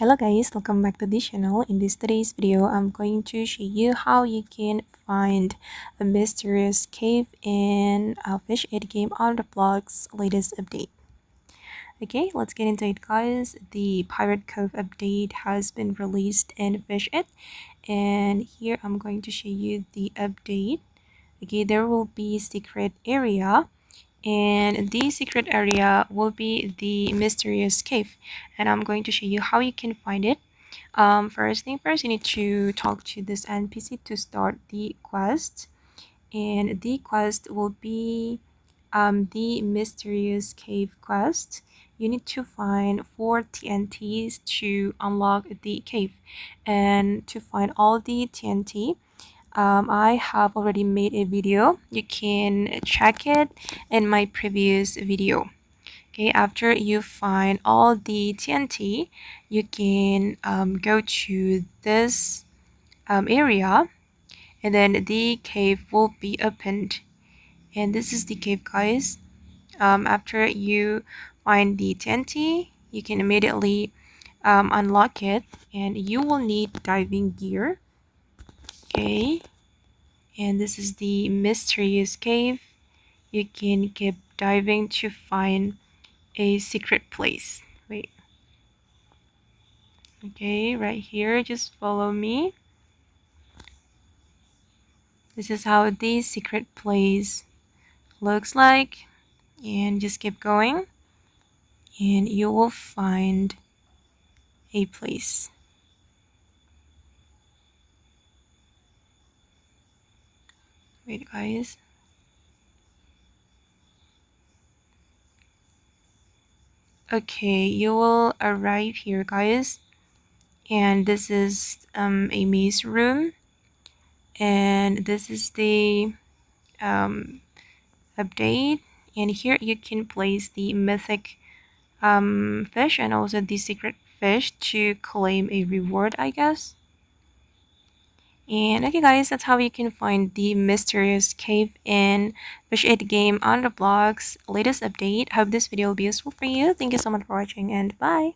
Hello guys, welcome back to the channel. In today's video, I'm going to show you how you can find a mysterious cave in a Fish It game on the blog's latest update. Okay, let's get into it guys. The Pirate Cove update has been released in Fish It, and here I'm going to show you the update. Okay, there will be secret area, and the secret area will be the mysterious cave, and I'm going to show you how you can find it. First thing first, you need to talk to this NPC to start the quest, and the quest will be the mysterious cave quest. You need to find 4 TNTs to unlock the cave, and to find all the TNT, I have already made a video. You can check it in my previous video. Okay, after you find all the TNT, you can go to this area, and then the cave will be opened. And this is the cave, guys. After you find the TNT, you can immediately unlock it, and you will need diving gear. Okay, and this is the mysterious cave. You can keep diving to find a secret place. Wait. Okay, right here, just follow me. This is how the secret place looks like, and just keep going and you will find a place. Wait guys. Okay, you will arrive here guys, and this is a maze room, and this is the update, and here you can place the mythic fish and also the secret fish to claim a reward, I guess. And okay guys, that's how you can find the mysterious cave in Fish It game on the blog's latest update. Hope this video will be useful for you. Thank you so much for watching, and bye.